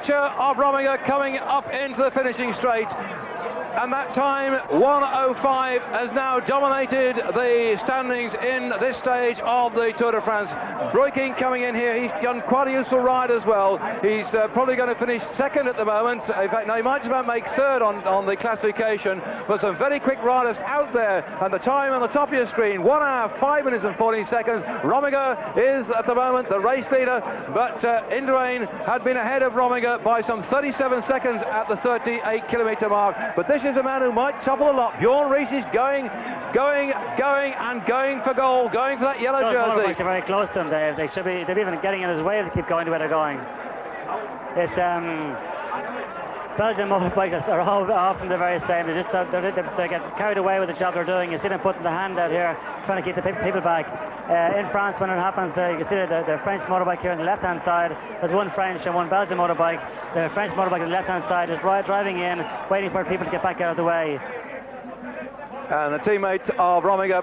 picture of Rominger coming up into the finishing straight. And that time, 1:05, has now dominated the standings in this stage of the Tour de France. Breaking coming in here, he's done quite a useful ride as well. He's probably going to finish second at the moment. In fact, no, he might just about make third on the classification. But some very quick riders out there, and the time on the top of your screen, 1 hour, 5 minutes and 14 seconds. Rominger is at the moment the race leader, but Indurain had been ahead of Rominger by some 37 seconds at the 38-kilometre mark. But this is a man who might topple a lot. Bjorn Ries is going for goal, going for that yellow jersey. They're very close to him, Dave. They're even getting in his way to keep going to where they're going. It's Belgian motorbikes are often the very same. They get carried away with the job they're doing. You see them putting the hand out here, trying to keep the people back. In France, when it happens, you can see the French motorbike here on the left-hand side. There's one French and one Belgian motorbike. The French motorbike on the left-hand side is driving in, waiting for people to get back out of the way. And the teammate of Rominger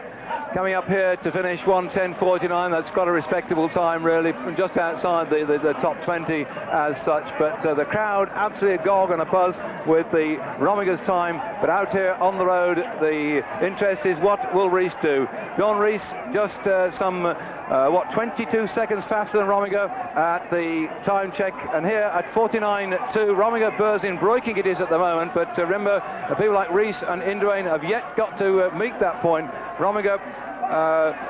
coming up here to finish 1:10.49. That's quite a respectable time, really, just outside the top 20 as such. But the crowd absolutely agog and a buzz with the Rominger's time. But out here on the road, the interest is what will Ries do. Bjorn Ries just 22 seconds faster than Rominger at the time check, and here at 49.2, Rominger burrs in, breaking it is at the moment, but remember, people like Ries and Indurain have yet got to meet that point. Rominger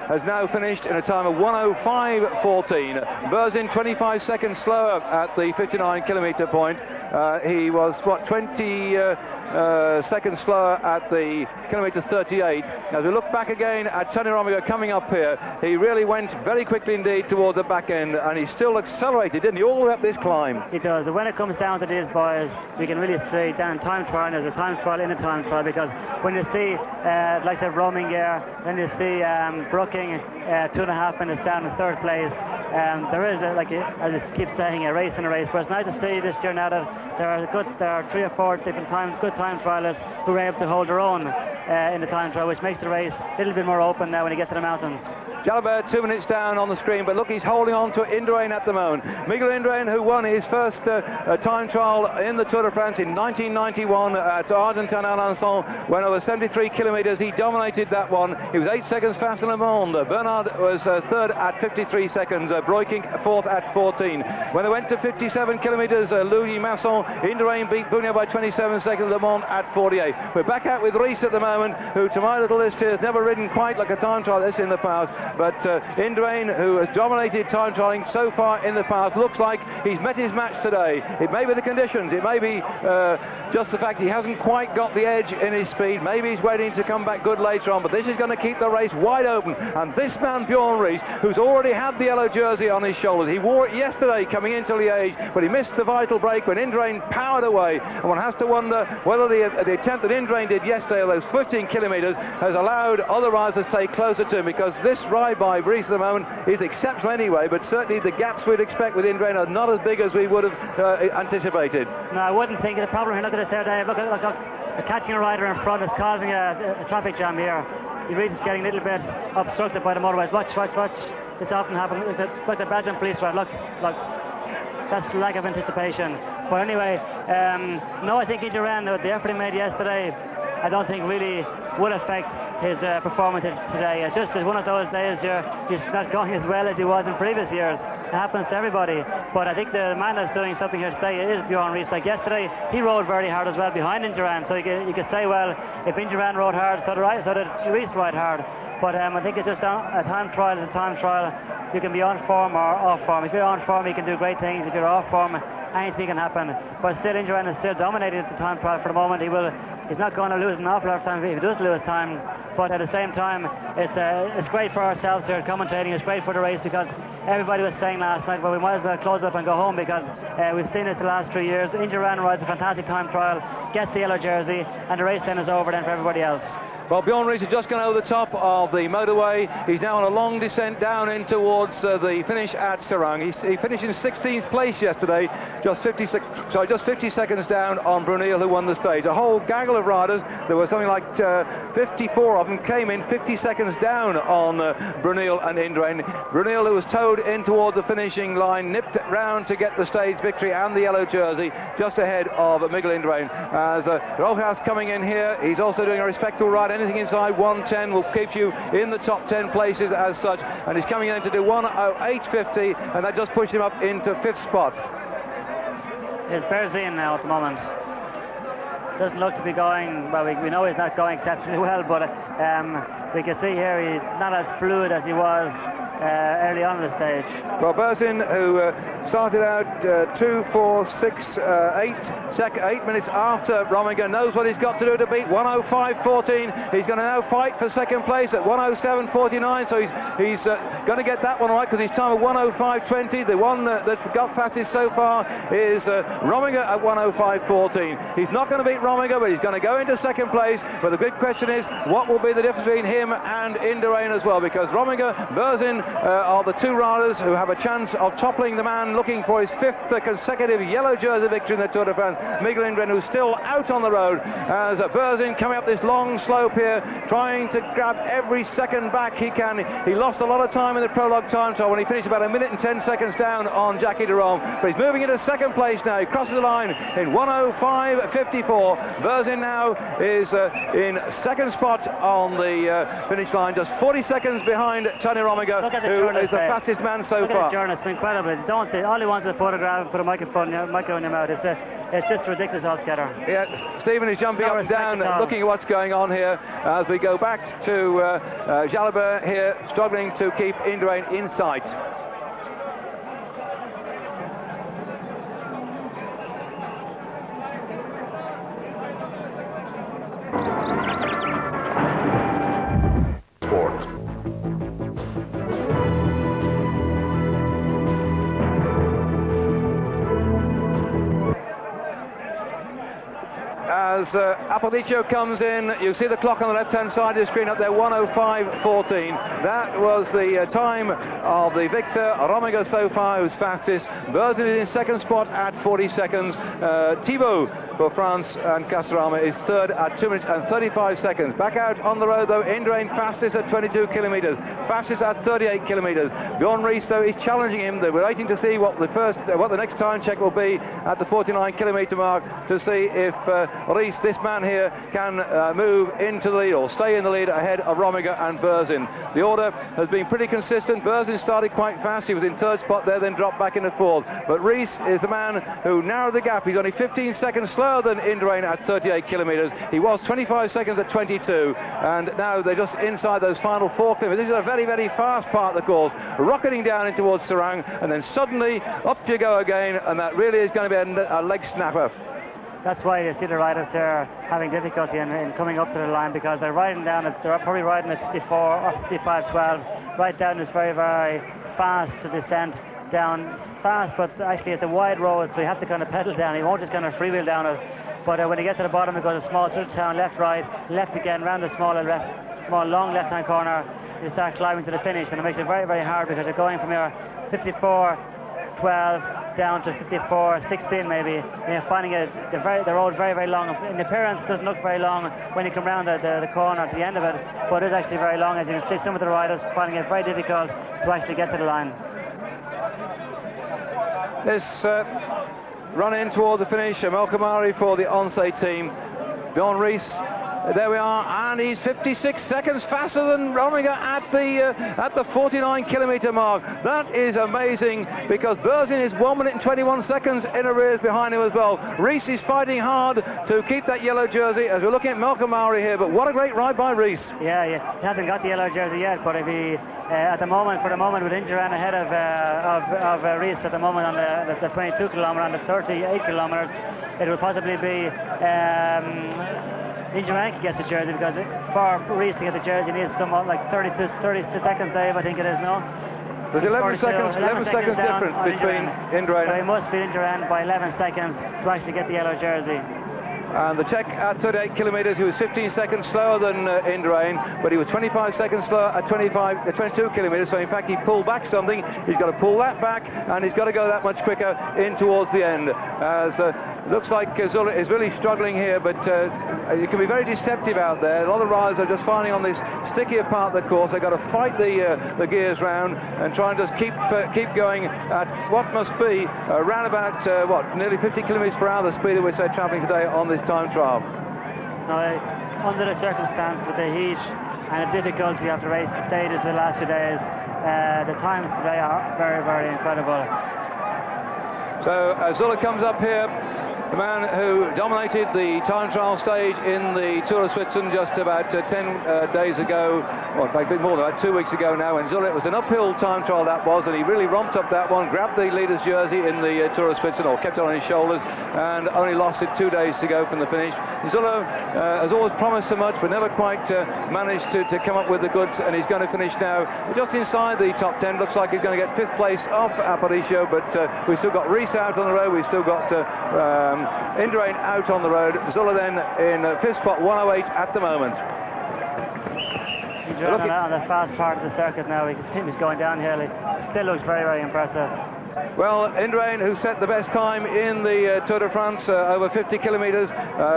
has now finished in a time of 1:05.14. Burrs in 25 seconds slower at the 59-kilometre point. He was 20 seconds slower at the kilometre 38. As we look back again at Tony Rominger coming up here, he really went very quickly indeed toward the back end, and he still accelerated, didn't he, all the way up this climb? He does. When it comes down to these boys, we can really see down time trial, there's a time trial in a time trial, because when you see like say Rominger, then you see Brooking 2.5 minutes down in third place, there is I just keep saying, a race in a race. But it's nice to see this year now that there are 3 or 4 different good time trialists who are able to hold their own in the time trial, which makes the race a little bit more open now when you get to the mountains. Jalabert 2 minutes down on the screen, but look, he's holding on to Indurain at the moment. Miguel Indurain, who won his first time trial in the Tour de France in 1991 at Argentan-Alençon, when over 73 kilometres he dominated that one. He was 8 seconds faster than Le Monde. Bernard was third at 53 seconds, Breukink fourth at 14. When they went to 57 kilometres, Louis Masson, Indurain beat Bugno by 27 seconds, Le Monde at 48. We're back out with Ries at the moment, who to my little list here has never ridden quite like a time trial this in the past. But Indurain, who has dominated time trialing so far in the past, looks like he's met his match today. It may be the conditions, it may be just the fact he hasn't quite got the edge in his speed. Maybe he's waiting to come back good later on, but this is going to keep the race wide open. And this man, Bjorn Ries, who's already had the yellow jersey on his shoulders, he wore it yesterday coming into Liège, but he missed the vital break when Indurain powered away. And one has to wonder whether the attempt that Indurain did yesterday, those 15 kilometres, has allowed other riders to stay closer to him, because this ride by Ries at the moment is exceptional anyway, but certainly the gaps we'd expect with Indurain are not as big as we would have anticipated. No, I wouldn't think. The problem here, look at this there, Dave, look, catching a rider in front is causing a traffic jam here. Ries is getting a little bit obstructed by the motorbikes. Watch. This often happens. Look, the Belgian police ride, look. That's the lack of anticipation. But anyway, no, I think Indurain, the effort he made yesterday, I don't think really will affect his performance today. It's just one of those days he's not going as well as he was in previous years. It happens to everybody. But I think the man that's doing something here today is Bjorn Ries. Like yesterday, he rode very hard as well behind Indurain. So you could say, well, if Indurain rode hard, so did Ries ride hard. But I think it's just a time trial is a time trial. You can be on form or off form. If you're on form, you can do great things. If you're off form, anything can happen. But still, Indurain is still dominating the time trial for the moment. He's not going to lose an awful lot of time if he does lose time. But at the same time, it's great for ourselves here commentating. It's great for the race, because everybody was saying last night, well, we might as well close up and go home, because we've seen this the last 3 years. Indurain rides a fantastic time trial, gets the yellow jersey, and the race then is over then for everybody else. Well, Bjorn Rees has just gone over the top of the motorway. He's now on a long descent down in towards the finish at Seralng. He finished in 16th place yesterday, just 50 seconds down on Brunel, who won the stage. A whole gaggle of riders, there were something like 54 of them, came in 50 seconds down on Brunel and Indurain. Brunel, who was towed in towards the finishing line, nipped round to get the stage victory and the yellow jersey, just ahead of Miguel Indurain. As Rojas coming in here, he's also doing a respectable ride. Anything inside 110 will keep you in the top 10 places as such, and he's coming in to do 1:08.50, and that just pushed him up into 5th spot. It's Berzin now at the moment. Doesn't look to be going, well, we know he's not going exceptionally well, but we can see here he's not as fluid as he was early on in the stage. Well, Berzin, who started out 8 minutes after Rominger, knows what he's got to do to beat 1:05.14. He's going to now fight for second place at 1:07.49, so he's going to get that one right, because his time of 1:05.20, the one that's got fastest so far is Rominger at 1:05.14. He's not going to beat Rominger, but he's going to go into second place. But the big question is, what will be the difference between him and Indurain as well? Because Rominger, Berzin are the two riders who have a chance of toppling the man looking for his 5th consecutive yellow jersey victory in the Tour de France, Miguel Indurain, who's still out on the road, as Berzin coming up this long slope here, trying to grab every second back he can. He lost a lot of time in the prologue time trial when he finished about 1 minute and 10 seconds down on Jackie de Rome, but he's moving into second place now. He crosses the line in 1:05.54. Berzin now is in second spot on the finish line, just 40 seconds behind Tony Rominger, who is the fastest man so far. The journalists, incredible. All he wants is a photograph and put a microphone in your mouth. It's just ridiculous altogether. Yeah, Stephen is jumping up and down, looking at what's going on here as we go back to Jalabert here, struggling to keep Indurain in sight. As Aparicio comes in, you see the clock on the left-hand side of the screen up there, 1:05.14. That was the time of the victor, Rominger so far, who's fastest. Berzin is in second spot at 40 seconds. Thibaut for France and Castorama is third at 2 minutes and 35 seconds. Back out on the road though, Indurain fastest at 22 kilometres, fastest at 38 kilometres. Bjorn Rees though is challenging him. They're waiting to see what the next time check will be at the 49 kilometre mark, to see if Rees, this man here, can move into the lead or stay in the lead ahead of Rominger and Berzin. The order has been pretty consistent. Berzin started quite fast. He was in third spot there, then dropped back into fourth. But Rees is the man who narrowed the gap. He's only 15 seconds slower than Indurain at 38 kilometres. He was 25 seconds at 22, and now they're just inside those final 4 kilometres. This is a very, very fast part of the course, rocketing down in towards Seralng, and then suddenly up you go again, and that really is going to be a leg snapper. That's why you see the riders here having difficulty in coming up to the line, because they're riding down, they're probably riding at 54 or 55.12, right down this very, very fast descent down. It's fast, but actually it's a wide road, so you have to kind of pedal down. You won't just kind of freewheel down it. But when you get to the bottom, it goes a small through the town, left, right, left again, round the small long left-hand corner. You start climbing to the finish, and it makes it very, very hard, because you're going from your 54.12 down to 54.16 maybe, and you're finding the road very, very long. In appearance, it doesn't look very long when you come round the corner at the end of it, but it is actually very long. As you can see, some of the riders finding it very difficult to actually get to the line. This run in toward the finish, Melkamari for the Onse team. Bjorn Rees, there we are, and he's 56 seconds faster than Rominger at the 49 kilometre mark. That is amazing, because Berzin is 1 minute and 21 seconds in arrears behind him as well. Rees is fighting hard to keep that yellow jersey, as we're looking at Melkamari here, but what a great ride by Rees. Yeah, he hasn't got the yellow jersey yet, but if he for the moment with Indurain ahead of Rees at the moment on the 22 kilometre and the 38 kilometres, it will possibly be Indurain can get the jersey, because for Rees to get the jersey he needs somewhat like 32 seconds, Dave, I think it is, no? There's 11 seconds difference between Indurain. So he must beat Indurain by 11 seconds to actually get the yellow jersey. And the Czech at 38 kilometres, he was 15 seconds slower than Indurain, but he was 25 seconds slower at 22 kilometres. So in fact, he pulled back something. He's got to pull that back, and he's got to go that much quicker in towards the end. As looks like Zula is really struggling here, but it can be very deceptive out there. A lot of riders are just finding on this stickier part of the course. They've got to fight the gears round and try and just keep going at what must be around about nearly 50 kilometres per hour, the speed at which they're travelling today on this time trial. Under the circumstance, with the heat and the difficulty of the race stages the last few days, the times today are very, very incredible. So Zula comes up here, the man who dominated the time trial stage in the Tour of Switzerland just about 10 days ago, well, in fact, a bit more than about 2 weeks ago now. And Zula, it was an uphill time trial that was, and he really romped up that one, grabbed the leader's jersey in the Tour of Switzerland, or kept it on his shoulders, and only lost it 2 days to go from the finish. Zula has always promised so much, but never quite managed to come up with the goods, and he's going to finish now just inside the top 10. Looks like he's going to get 5th place off Aparicio, but we've still got Rees out on the road, we've still got Indurain out on the road. Zula then in 5th spot, 108 at the moment. He's running on the fast part of the circuit now. We can see him going downhill. He still looks very, very impressive. Well, Indurain, who set the best time in the Tour de France over 50 kilometres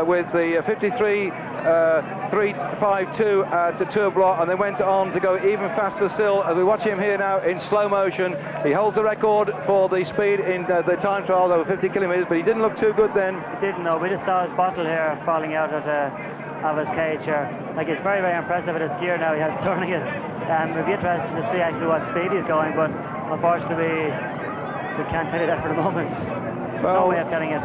with the 53.352 at the Tour Blois, and then went on to go even faster still. As we watch him here now in slow motion, he holds the record for the speed in the time trials over 50 kilometres, but he didn't look too good then. He didn't, no. We just saw his bottle here falling out of his cage here. Like, it's very, very impressive with his gear now. He has turning it. It'd be interesting to see actually what speed he's going, but unfortunately we can't tell you that for the moment. Well, no way of telling it.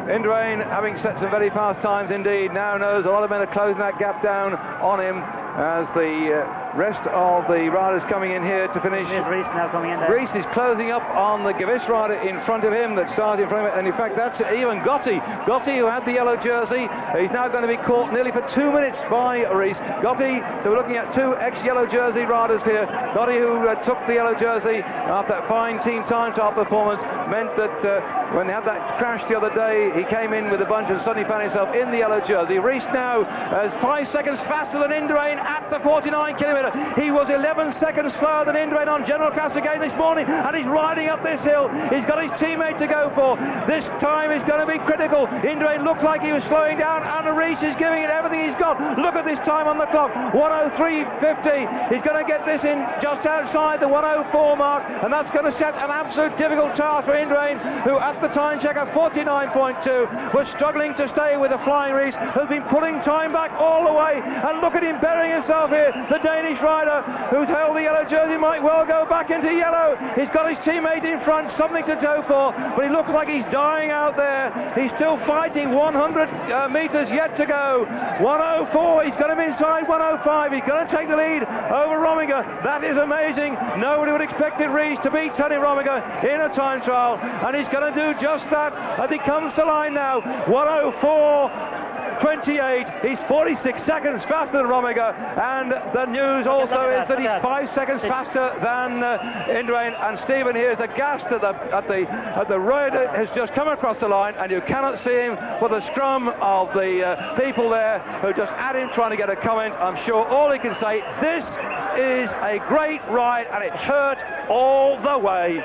Indurain, having set some very fast times indeed, now knows a lot of men are closing that gap down on him as the rest of the riders coming in here to finish. Here's Rees now coming in there. Rees is closing up on the Gewiss rider in front of him that started in front of him, and in fact that's even Gotti. Gotti, who had the yellow jersey, he's now going to be caught nearly for 2 minutes by Rees. Gotti, so we're looking at 2 ex-yellow jersey riders here. Gotti, who took the yellow jersey after that fine team time trial performance, meant that when they had that crash the other day, he came in with a bunch and suddenly found himself in the yellow jersey. Rees now is 5 seconds faster than Indurain at the 49 kilometre. He was 11 seconds slower than Indurain on general class again this morning, and he's riding up this hill. He's got his teammate to go for. This time is going to be critical. Indurain looked like he was slowing down, and Rees is giving it everything he's got. Look at this time on the clock, 103.50. He's going to get this in just outside the 104 mark, and that's going to set an absolute difficult task for Indurain, who at the time check at 49.2 was struggling to stay with the flying Rees, who's been pulling time back all the way. And look at him burying himself here. The Danish rider who's held the yellow jersey might well go back into yellow. He's got his teammate in front, something to go for, but he looks like he's dying out there. He's still fighting. 100 metres yet to go. 104, he's got him inside 105. He's going to take the lead over Rominger. That is amazing. Nobody would expect Rees to beat Tony Rominger in a time trial, and he's going to do just that as he comes to line now. 104.28. He's 46 seconds faster than Rominger, and the news also is that he's 5 seconds faster than Indurain. And Stephen here is aghast at the rider has just come across the line, and you cannot see him for the scrum of the people there who just at him trying to get a comment. I'm sure all he can say, this is a great ride, and it hurt all the way.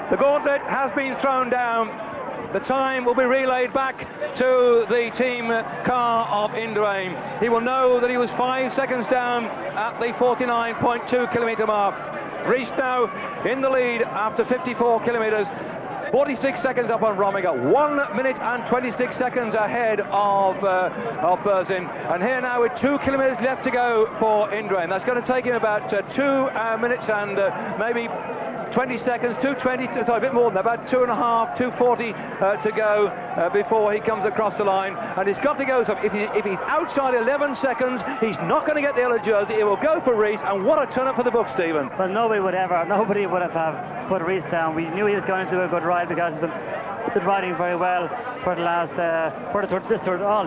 The gauntlet has been thrown down. The time will be relayed back to the team car of Indurain. He will know that he was 5 seconds down at the 49.2 kilometre mark. Rees now in the lead after 54 kilometres. 46 seconds up on Rominger, 1 minute and 26 seconds ahead of Berzin. And here now with 2 kilometres left to go for Indurain. That's going to take him about 2 minutes and maybe 20 seconds, 2:20, sorry, a bit more than that, about 2.5, 2:40 to go before he comes across the line. And he's got to go, so if he's outside 11 seconds, he's not going to get the yellow jersey. It will go for Rees, and what a turn up for the book, Stephen. Well, nobody would have put Rees down. We knew he was going to do a good ride because he's been riding very well for the last,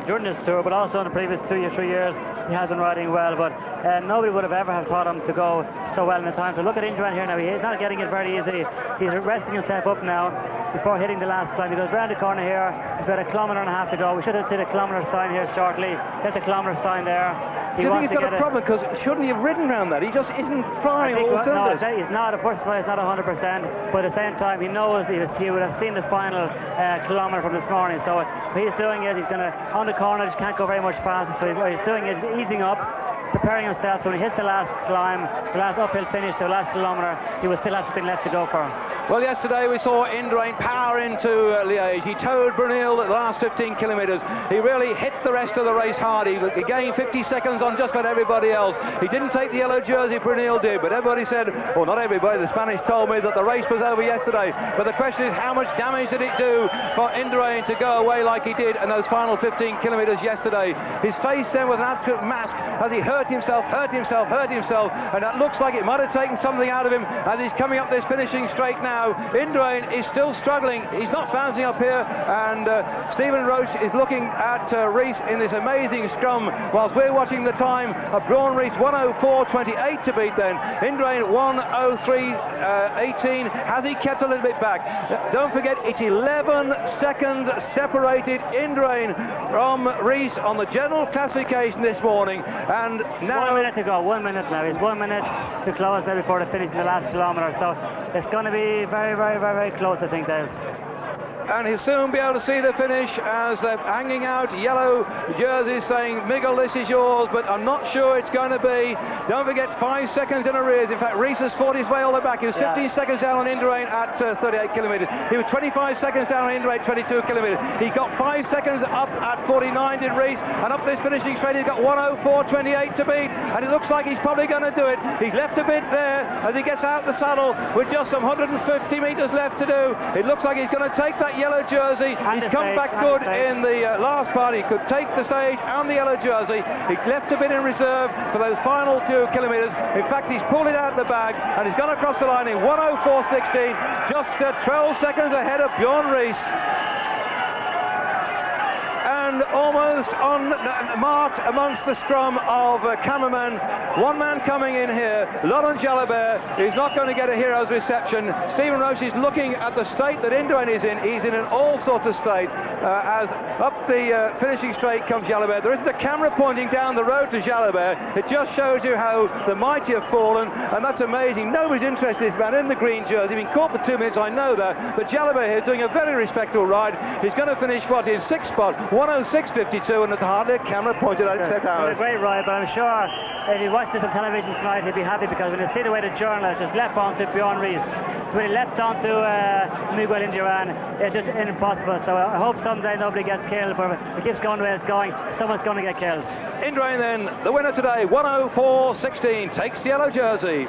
during this tour, but also in the previous 2 or 3 years. he has been riding well, but nobody would have ever have thought him to go so well in the time. So look at Indurain here now. He's not getting it very easily. He's resting himself up now before hitting the last climb. He goes round the corner here. He's about 1.5 kilometres to go. We should have seen a kilometre sign here shortly. There's a kilometre sign there. Do you think he's got a problem? Because shouldn't he have ridden around that? He just isn't firing all cylinders. No, he's not. First of all, he's not 100%. But at the same time, he knows he would have seen the final kilometre from this morning. So he's doing it. He's going to on the corner. Just can't go very much faster. So what he's doing is easing up, preparing himself. So when he hits the last climb, the last uphill finish, the last kilometre, he will still have something left to go for. Well, yesterday we saw Indurain power into Liège. He towed Brunel the last 15 kilometres. He really hit the rest of the race hard. He gained 50 seconds on just about everybody else. He didn't take the yellow jersey, Brunel did, but everybody said, well, not everybody, the Spanish told me that the race was over yesterday. But the question is, how much damage did it do for Indurain to go away like he did in those final 15 kilometres yesterday? His face then was an absolute mask as he hurt himself, and that looks like it might have taken something out of him as he's coming up this finishing straight now. Indurain is still struggling. He's not bouncing up here, and Stephen Roche is looking at Rees in this amazing scrum whilst we're watching the time of Bjorn Rees 104.28 to beat then. Indurain 103.18. Has he kept a little bit back? Don't forget, it's 11 seconds separated Indurain from Rees on the general classification this morning, and now 1 minute to go. 1 minute now. He's 1 minute to close there before the finish in the last kilometre. So it's going to be very, very, very, very close, I think, Dave. And he'll soon be able to see the finish as they're hanging out yellow jerseys saying, Miguel, this is yours, but I'm not sure it's going to be. Don't forget, 5 seconds in arrears. In fact, Rees has fought his way all the back. He was 15 seconds down on Indurain at 38 kilometres. He was 25 seconds down on Indurain, 22 kilometres. He got 5 seconds up at 49, did Rees, and up this finishing straight, he's got 104.28 to beat, and it looks like he's probably going to do it. He's left a bit there as he gets out the saddle with just some 150 metres left to do. It looks like he's going to take that yellow jersey. He's come back good in the last part. He could take the stage and the yellow jersey. He left a bit in reserve for those final 2 kilometres. In fact, he's pulled it out of the bag and he's gone across the line in 104.16, just 12 seconds ahead of Bjorn Rees. And almost on marked amongst the scrum of cameramen. One man coming in here, Laurent Jalabert, is not going to get a hero's reception. Stephen Roche is looking at the state that Indurain is in. He's in an all sorts of state as up the finishing straight comes Jalabert. There isn't a camera pointing down the road to Jalabert. It just shows you how the mighty have fallen, and that's amazing. Nobody's interested in this man in the green jersey. He's been caught for 2 minutes, I know that, but Jalabert here doing a very respectable ride. He's going to finish what in 6th spot, 106.52, and there's hardly a camera pointed out except ours. A great ride, but I'm sure if you watch this on television tonight, he'll be happy, because when you see the way the journalist just leapt onto Bjorn Rees, when he leapt onto Miguel Indurain, it's just impossible. So I hope someday nobody gets killed, but if it keeps going the way it's going, someone's going to get killed. Indurain then, the winner today, 104.16, takes the yellow jersey.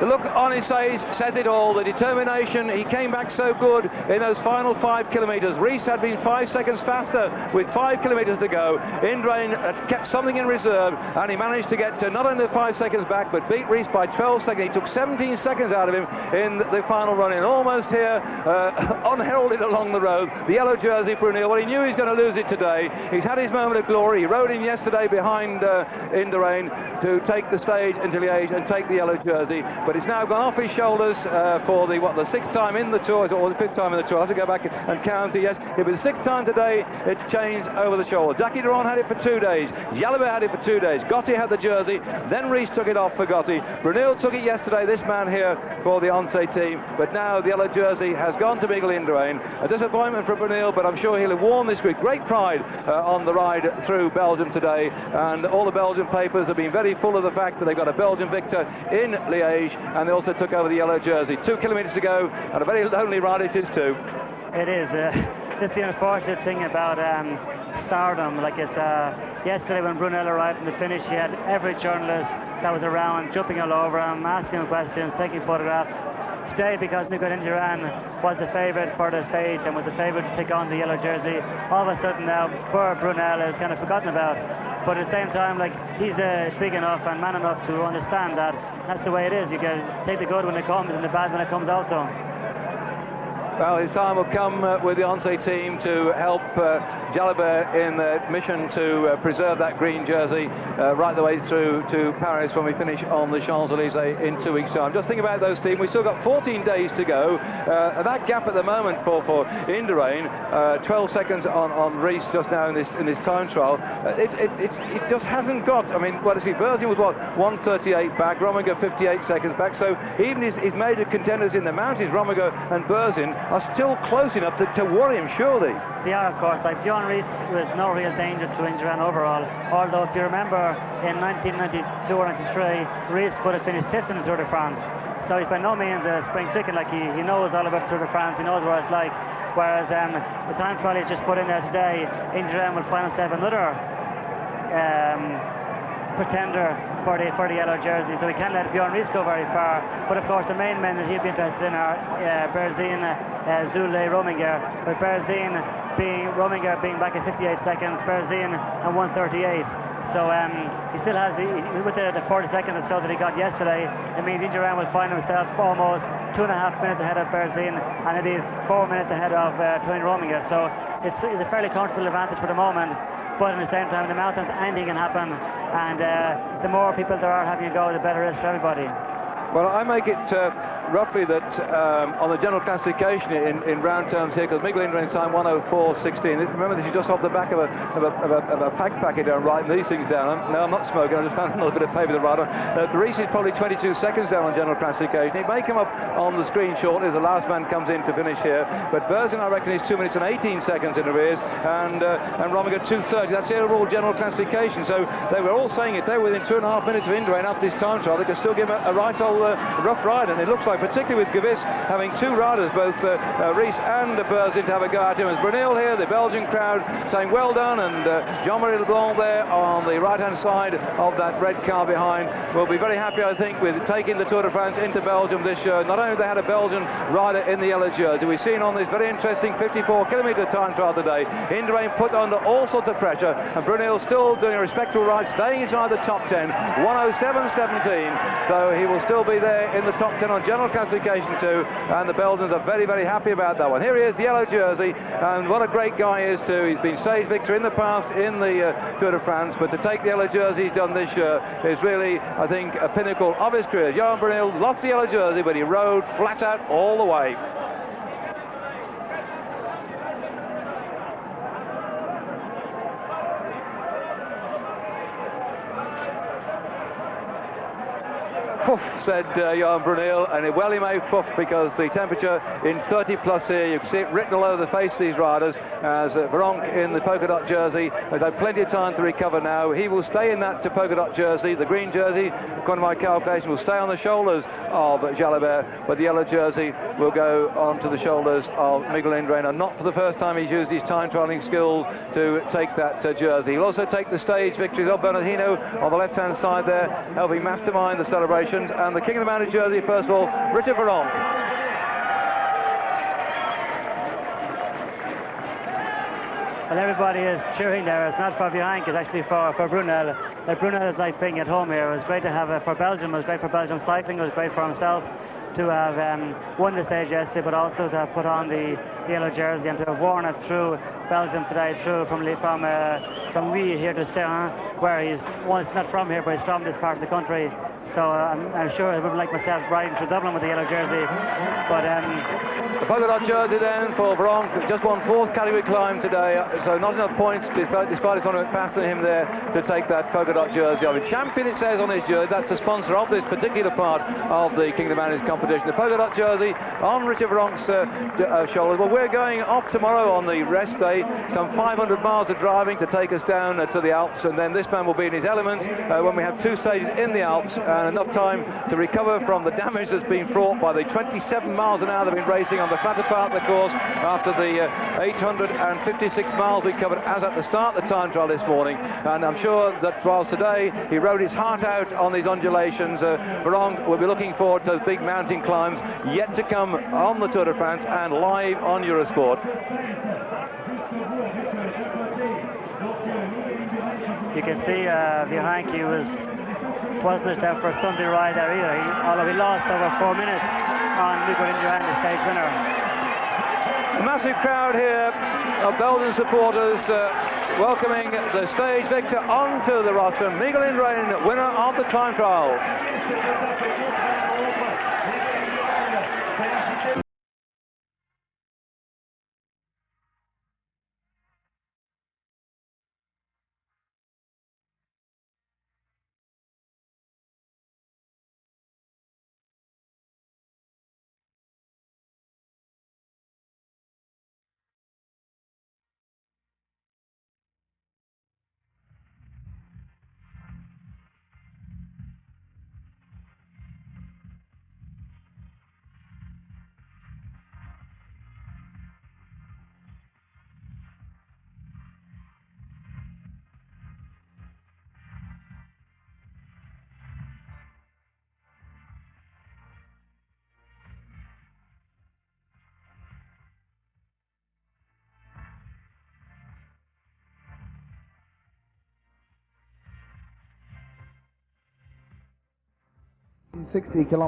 The look on his face says it all, the determination. He came back so good in those final 5 kilometres. Rees had been 5 seconds faster with 5 kilometres to go. Indurain had kept something in reserve, and he managed to get not only 5 seconds back, but beat Rees by 12 seconds. He took 17 seconds out of him in the final run in. Almost here, unheralded along the road. The yellow jersey, Brunel. Well, he knew he was going to lose it today. He's had his moment of glory. He rode in yesterday behind Indurain to take the stage into Liège and take the yellow jersey. But it's now gone off his shoulders for the 6th time in the Tour, or the 5th time in the Tour. I have to go back and count it. Yes, it was the 6th time today. It's changed over the shoulder. Jackie Durand had it for 2 days. Jalabert had it for 2 days. Gotti had the jersey. Then Rees took it off for Gotti. Brunel took it yesterday, this man here, for the Once team. But now the yellow jersey has gone to Miguel Indurain. A disappointment for Brunel, but I'm sure he'll have worn this with great pride on the ride through Belgium today. And all the Belgian papers have been very full of the fact that they've got a Belgian victor in Liège, and they also took over the yellow jersey. 2 kilometres to go, and a very lonely ride it is too. It is. Just the unfortunate thing about stardom. Like it's yesterday when Brunel arrived in the finish, he had every journalist that was around jumping all over him, asking him questions, taking photographs. Today, because Miguel Indurain was the favourite for the stage and was the favourite to take on the yellow jersey, all of a sudden now poor Brunel is kind of forgotten about. But at the same time, like, he's big enough and man enough to understand that that's the way it is. You can take the good when it comes and the bad when it comes also. Well, his time will come with the Once team to help Jalabert in the mission to preserve that green jersey right the way through to Paris when we finish on the Champs-Élysées in 2 weeks' time. Just think about those teams. We've still got 14 days to go. That gap at the moment for Indurain, 12 seconds on Rees just now in this time trial. It just hasn't got. I mean, what is he? Berzin was what 1:38 back. Rominger 58 seconds back. So even his major contenders in the mountains, Rominger and Berzin, are still close enough to worry him, surely. They are, of course. Like Bjorn Rees was no real danger to Indurain overall. Although, if you remember, in 1992 or 93, Rees would have finished 5th in the Tour de France. So he's by no means a spring chicken. Like he knows all about Tour de France. He knows what it's like. Whereas the time trial he's just put in there today, Indurain will find himself another pretender for the yellow jersey, so we can't let Bjorn Rees go very far. But of course the main men that he'd be interested in are Berzin, Zule, Rominger. But Rominger being back at 58 seconds, Berzin at 1:38. So he still has with the 40 seconds or so that he got yesterday. It means Indurain will find himself almost 2.5 minutes ahead of Berzin, and it is 4 minutes ahead of Tony Rominger. So it's a fairly comfortable advantage for the moment. But at the same time, in the mountains, anything can happen, and the more people there are having a go, the better it is for everybody. Well, I make it roughly that on the general classification in round terms here, because Miguel Indurain's time 1:04.16. Remember, this is just off the back of a fact packet. I'm writing these things down. I'm not smoking. I just found a little bit of paper to write on. The Rees is probably 22 seconds down on general classification. It may come up on the screen shortly as the last man comes in to finish here. But Berzin, I reckon, is 2 minutes and 18 seconds in arrears, and Rominger 2:30. That's the overall general classification. So they were all saying if they were within 2.5 minutes of Indurain after this time trial, they could still give him a right old rough ride. And it looks like, particularly with Gavis having two riders, both Rees and Berzin, to have a go at him. As Brunel here, the Belgian crowd saying well done, and Jean-Marie Leblanc there on the right-hand side of that red car behind will be very happy, I think, with taking the Tour de France into Belgium this year. Not only have they had a Belgian rider in the yellow jersey, we've seen on this very interesting 54-kilometre time trial today, Indurain put under all sorts of pressure, and Brunel still doing a respectable ride, staying inside the top 10, 1:07.17, so he will still be there in the top 10 on general classification too, and the Belgians are very, very happy about that one. Here he is, the yellow jersey, and what a great guy he is too. He's been stage victor in the past in the Tour de France, but to take the yellow jersey he's done this year is really, I think, a pinnacle of his career. Johan Brunel lost the yellow jersey, but he rode flat out all the way. Fuff, said Johan Brunel, and well he may fuff, because the temperature in 30 plus here, you can see it written all over the face of these riders, as Veronk in the polka dot jersey has had plenty of time to recover now. He will stay in that polka dot jersey. The green jersey, according to my calculation, will stay on the shoulders of Jalabert, but the yellow jersey will go onto the shoulders of Miguel Indurain, and not for the first time he's used his time trialing skills to take that jersey. He'll also take the stage victories of Bernardino on the left-hand side there, helping mastermind the celebration. And the King of the Mountain jersey, first of all, Richard Veronk. Well, everybody is cheering there. It's not for Vihank, it's actually for Brunel. Brunel is like being at home here. It was great to have for Belgium. It was great for Belgium cycling. It was great for himself to have won the stage yesterday, but also to have put on the yellow jersey and to have worn it through Belgium today, through from Lille here to Serrain, where he's not from here, but he's from this part of the country. So I'm sure I would like myself riding through Dublin with the yellow jersey. But the polka dot jersey then for Veronk, just won 4th category climb today, so not enough points despite his opponent passing him there to take that polka dot jersey. I mean, champion it says on his jersey. That's the sponsor of this particular part of the King of the Mountains competition. The polka dot jersey on Richard Veronk's shoulders. Well, we're going off tomorrow on the rest day, some 500 miles of driving to take us down to the Alps, and then this man will be in his element when we have 2 stages in the Alps, and enough time to recover from the damage that's been fraught by the 27 miles an hour they've been racing on the flatter part of the course after the 856 miles we covered as at the start of the time trial this morning. And I'm sure that whilst today he rode his heart out on these undulations, Veronk will be looking forward to those big mountain climbs yet to come on the Tour de France and live on Eurosport. you can see Vihank, he wasn't just there for a Sunday ride there either. Although he lost over 4 minutes on Miguel Indurain, the stage winner. massive crowd here of Belgian supporters welcoming the stage victor onto the rostrum, Miguel Indurain, winner of the time trial. ...60 kilometers.